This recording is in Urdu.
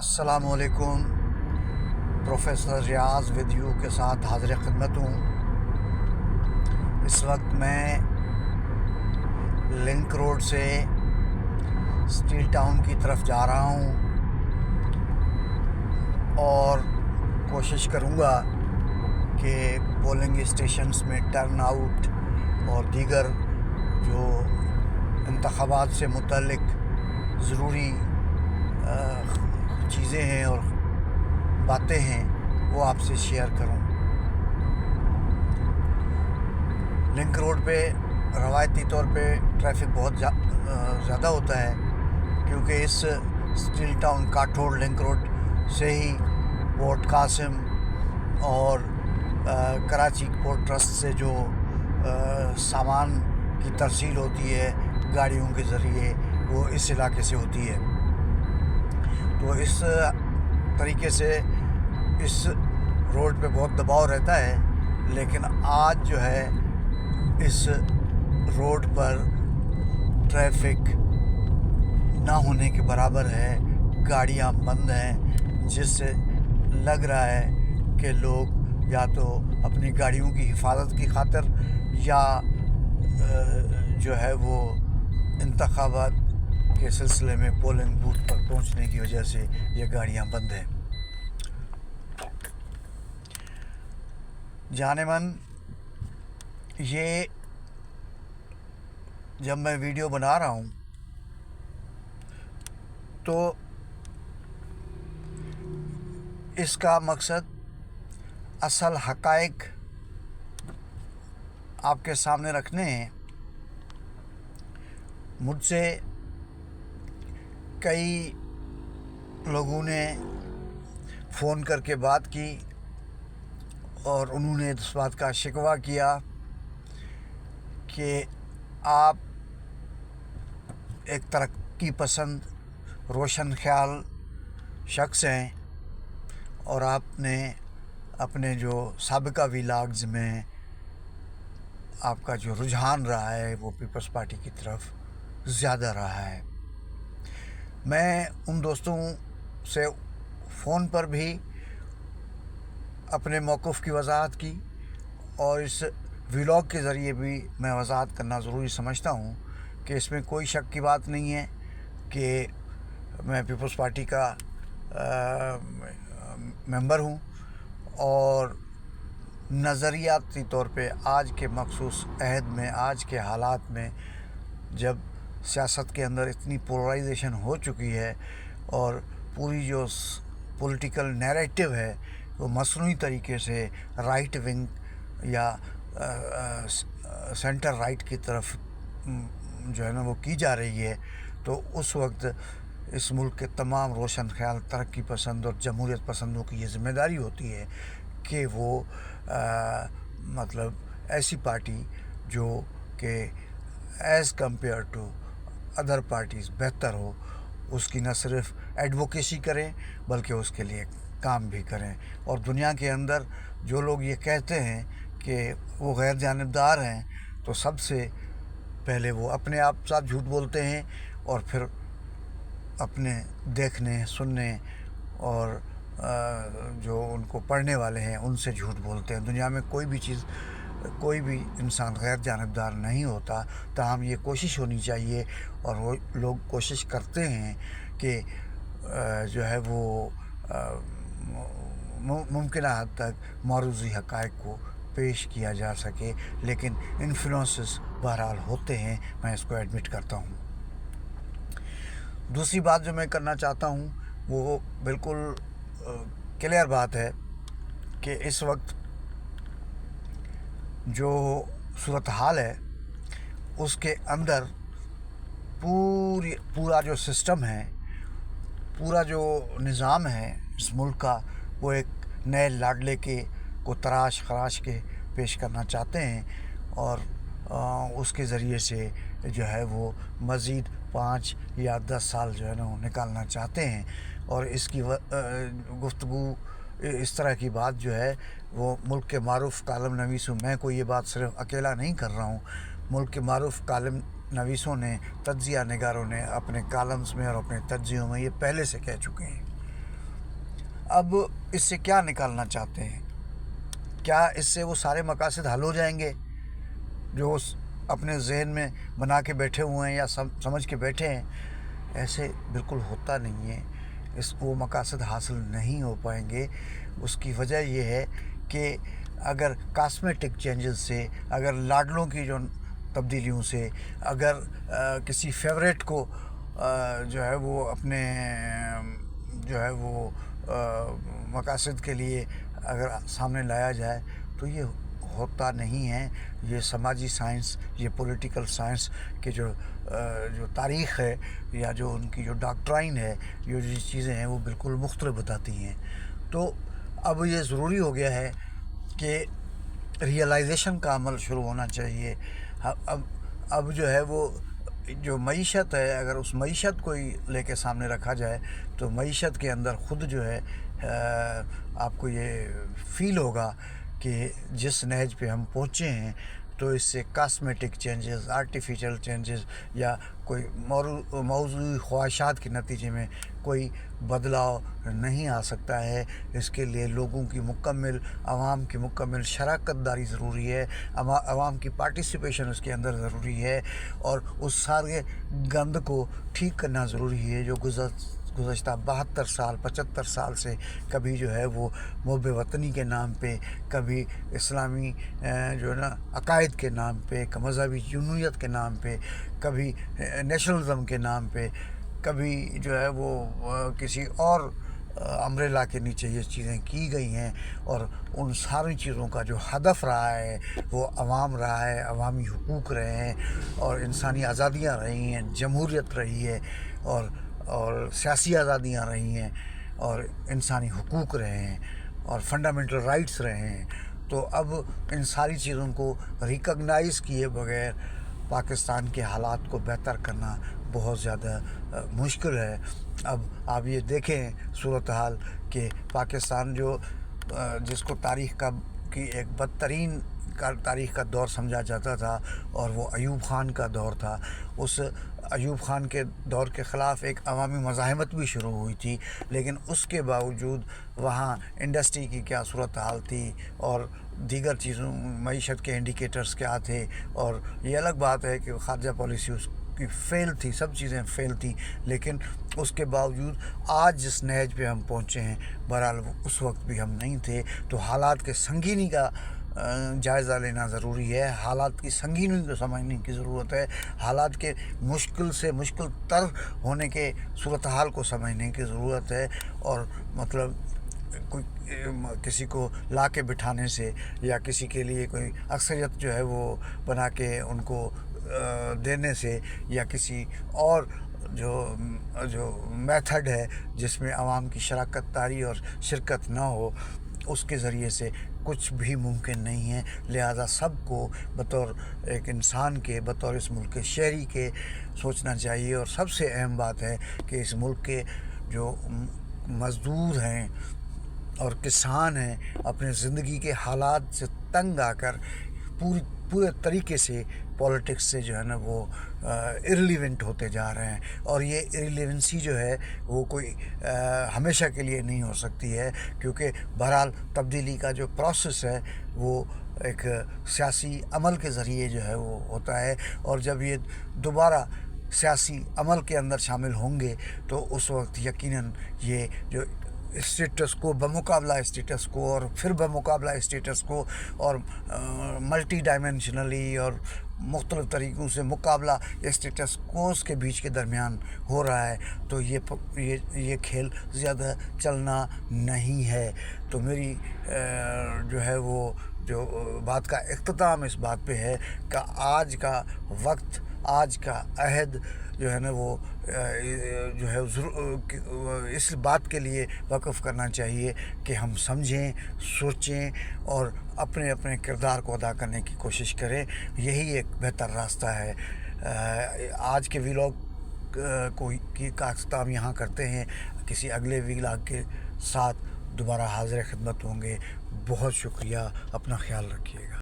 السلام علیکم۔ پروفیسر ریاض ودیو کے ساتھ حاضر خدمت ہوں۔ اس وقت میں لنک روڈ سے اسٹیل ٹاؤن کی طرف جا رہا ہوں اور کوشش کروں گا کہ پولنگ اسٹیشنز میں ٹرن آؤٹ اور دیگر جو انتخابات سے متعلق ضروری چیزیں ہیں اور باتیں ہیں وہ آپ سے شیئر کروں۔ لنک روڈ پہ روایتی طور پہ ٹریفک بہت زیادہ ہوتا ہے، کیونکہ اس اسٹیل ٹاؤن کاٹھوڑ لنک روڈ سے ہی پورٹ قاسم اور کراچی پورٹ ٹرسٹ سے جو سامان کی ترسیل ہوتی ہے گاڑیوں کے ذریعے وہ اس علاقے سے ہوتی ہے۔ تو اس طریقے سے اس روڈ پہ بہت دباؤ رہتا ہے، لیکن آج جو ہے اس روڈ پر ٹریفک نہ ہونے کے برابر ہے، گاڑیاں بند ہیں، جس سے لگ رہا ہے کہ لوگ یا تو اپنی گاڑیوں کی حفاظت کی خاطر یا جو ہے وہ انتخابات کے سلسلے میں پولنگ بوتھ پر پہنچنے کی وجہ سے یہ گاڑیاں بند ہیں۔ جانے من، یہ جب میں ویڈیو بنا رہا ہوں تو اس کا مقصد اصل حقائق آپ کے سامنے رکھنے ہیں۔ مجھ سے کئی لوگوں نے فون کر کے بات کی اور انہوں نے اس بات کا شکوہ کیا کہ آپ ایک ترقی پسند روشن خیال شخص ہیں اور آپ نے اپنے جو سابقہ ویلاگز میں آپ کا جو رجحان رہا ہے وہ پیپلز پارٹی کی طرف زیادہ رہا ہے۔ میں ان دوستوں سے فون پر بھی اپنے موقف کی وضاحت کی اور اس ویلاگ کے ذریعے بھی میں وضاحت کرنا ضروری سمجھتا ہوں کہ اس میں کوئی شک کی بات نہیں ہے کہ میں پیپلز پارٹی کا ممبر ہوں اور نظریاتی طور پہ آج کے مخصوص عہد میں، آج کے حالات میں، جب سیاست کے اندر اتنی پولرائزیشن ہو چکی ہے اور پوری جو پولیٹیکل نیریٹو ہے وہ مصنوعی طریقے سے رائٹ ونگ یا سینٹر رائٹ کی طرف جو ہے نا وہ کی جا رہی ہے، تو اس وقت اس ملک کے تمام روشن خیال ترقی پسند اور جمہوریت پسندوں کی یہ ذمہ داری ہوتی ہے کہ وہ مطلب ایسی پارٹی جو کہ as compare to other parties بہتر ہو، اس کی نہ صرف ایڈوکیسی کریں بلکہ اس کے لیے کام بھی کریں۔ اور دنیا کے اندر جو لوگ یہ کہتے ہیں کہ وہ غیر جانبدار ہیں، تو سب سے پہلے وہ اپنے آپ ساتھ جھوٹ بولتے ہیں اور پھر اپنے دیکھنے، سننے اور جو ان کو پڑھنے والے ہیں ان سے جھوٹ بولتے ہیں۔ دنیا میں کوئی بھی انسان غیر جانبدار نہیں ہوتا، تاہم یہ کوشش ہونی چاہیے اور وہ لوگ کوشش کرتے ہیں کہ جو ہے وہ ممکنہ حد تک معروضی حقائق کو پیش کیا جا سکے، لیکن انفلوئنسز بہرحال ہوتے ہیں، میں اس کو ایڈمٹ کرتا ہوں۔ دوسری بات جو میں کرنا چاہتا ہوں وہ بالکل کلیئر بات ہے کہ اس وقت جو صورتحال ہے اس کے اندر پورا جو سسٹم ہے، پورا جو نظام ہے اس ملک کا، وہ ایک نئے لاڈلے کو تراش خراش کے پیش کرنا چاہتے ہیں اور اس کے ذریعے سے جو ہے وہ مزید 5 یا 10 سال جو ہے نا وہ نکالنا چاہتے ہیں۔ اور اس کی گفتگو اس طرح کی بات جو ہے وہ ملک کے معروف کالم نویسوں، میں کوئی یہ بات صرف اکیلا نہیں کر رہا ہوں، ملک کے معروف کالم نویسوں نے، تجزیہ نگاروں نے اپنے کالمز میں اور اپنے تجزیوں میں یہ پہلے سے کہہ چکے ہیں۔ اب اس سے کیا نکالنا چاہتے ہیں؟ کیا اس سے وہ سارے مقاصد حل ہو جائیں گے جو اپنے ذہن میں بنا کے بیٹھے ہوئے ہیں یا سمجھ کے بیٹھے ہیں؟ ایسے بالکل ہوتا نہیں ہے. وہ مقاصد حاصل نہیں ہو پائیں گے. اس کی وجہ یہ ہے کہ اگر کاسمیٹک چینجز سے، اگر لاڈلوں کی جو تبدیلیوں سے، اگر کسی فیوریٹ کو جو ہے وہ اپنے جو ہے وہ مقاصد کے لیے اگر سامنے لایا جائے تو یہ ہوتا نہیں ہے. یہ سماجی سائنس، یہ پولیٹیکل سائنس کے جو تاریخ ہے یا جو ان کی جو ڈاکٹرائن ہے، جو چیزیں ہیں وہ بالکل مختلف بتاتی ہیں. تو اب یہ ضروری ہو گیا ہے کہ ریئلائزیشن کا عمل شروع ہونا چاہیے. اب جو ہے وہ جو معیشت ہے، اگر اس معیشت کو ہی لے کے سامنے رکھا جائے تو معیشت کے اندر خود جو ہے آپ کو یہ فیل ہوگا کہ جس نہج پہ ہم پہنچے ہیں تو اس سے کاسمیٹک چینجز، آرٹیفیشل چینجز یا کوئی موضوعی خواہشات کے نتیجے میں کوئی بدلاؤ نہیں آ سکتا ہے. اس کے لیے لوگوں کی عوام کی مکمل شراکت داری ضروری ہے، عوام کی پارٹیسپیشن اس کے اندر ضروری ہے، اور اس سارے گند کو ٹھیک کرنا ضروری ہے جو گزشتہ 72 سال 75 سال سے کبھی جو ہے وہ محب وطنی کے نام پہ، کبھی اسلامی جو ہے نا عقائد کے نام پہ، مذہبی جنونیت کے نام پہ، کبھی نیشنلزم کے نام پہ، کبھی جو ہے وہ کسی اور امبریلا کے نیچے یہ چیزیں کی گئی ہیں. اور ان ساری چیزوں کا جو ہدف رہا ہے وہ عوام رہا ہے، عوامی حقوق رہے ہیں، اور انسانی آزادیاں رہی ہیں، جمہوریت رہی ہے، اور سیاسی آزادیاں رہی ہیں، اور انسانی حقوق رہے ہیں، اور فنڈامنٹل رائٹس رہے ہیں. تو اب ان ساری چیزوں کو ریکگنائز کیے بغیر پاکستان کے حالات کو بہتر کرنا بہت زیادہ مشکل ہے. اب آپ یہ دیکھیں صورتحال کہ پاکستان جس کو تاریخ کی ایک بدترین تاریخ کا دور سمجھا جاتا تھا، اور وہ ایوب خان کا دور تھا. اس ایوب خان کے دور کے خلاف ایک عوامی مزاحمت بھی شروع ہوئی تھی، لیکن اس کے باوجود وہاں انڈسٹری کی کیا صورتحال تھی اور دیگر چیزوں معیشت کے انڈیکیٹرز کیا تھے. اور یہ الگ بات ہے کہ خارجہ پالیسی اس کی فیل تھی، سب چیزیں فیل تھیں، لیکن اس کے باوجود آج جس نہج پہ ہم پہنچے ہیں، بہرحال اس وقت بھی ہم نہیں تھے. تو حالات کے سنگینی کا جائزہ لینا ضروری ہے، حالات کی سنگینی کو سمجھنے کی ضرورت ہے، حالات کے مشکل سے مشکل تر ہونے کے صورتحال کو سمجھنے کی ضرورت ہے. اور مطلب کسی کو لا کے بٹھانے سے یا کسی کے لیے کوئی اکثریت جو ہے وہ بنا کے ان کو دینے سے، یا کسی اور جو میتھڈ ہے جس میں عوام کی شراکت داری اور شرکت نہ ہو، اس کے ذریعے سے کچھ بھی ممکن نہیں ہے. لہذا سب کو بطور ایک انسان کے، بطور اس ملک کے شہری کے سوچنا چاہیے. اور سب سے اہم بات ہے کہ اس ملک کے جو مزدور ہیں اور کسان ہیں، اپنے زندگی کے حالات سے تنگ آ کر پورے طریقے سے پولیٹکس سے جو ہے نا وہ ارریلیونٹ ہوتے جا رہے ہیں. اور یہ ارریلیونسی جو ہے وہ کوئی ہمیشہ کے لیے نہیں ہو سکتی ہے، کیونکہ بہرحال تبدیلی کا جو پروسیس ہے وہ ایک سیاسی عمل کے ذریعے جو ہے وہ ہوتا ہے. اور جب یہ دوبارہ سیاسی عمل کے اندر شامل ہوں گے تو اس وقت یقیناً یہ جو اسٹیٹس کو بمقابلہ اسٹیٹس کو اور پھر بمقابلہ اسٹیٹس کو اور ملٹی ڈائمینشنلی اور مختلف طریقوں سے مقابلہ اسٹیٹس کوز کے بیچ کے درمیان ہو رہا ہے، تو یہ کھیل زیادہ چلنا نہیں ہے. تو میری جو ہے وہ جو بات کا اختتام اس بات پہ ہے کہ آج کا وقت، آج کا عہد جو ہے نا وہ جو ہے اس بات کے لیے وقف کرنا چاہیے کہ ہم سمجھیں، سوچیں اور اپنے اپنے کردار کو ادا کرنے کی کوشش کریں. یہی ایک بہتر راستہ ہے. آج کے ویلاگ کا اختتام یہاں کرتے ہیں. کسی اگلے ویلاگ کے ساتھ دوبارہ حاضر خدمت ہوں گے. بہت شکریہ. اپنا خیال رکھیے گا.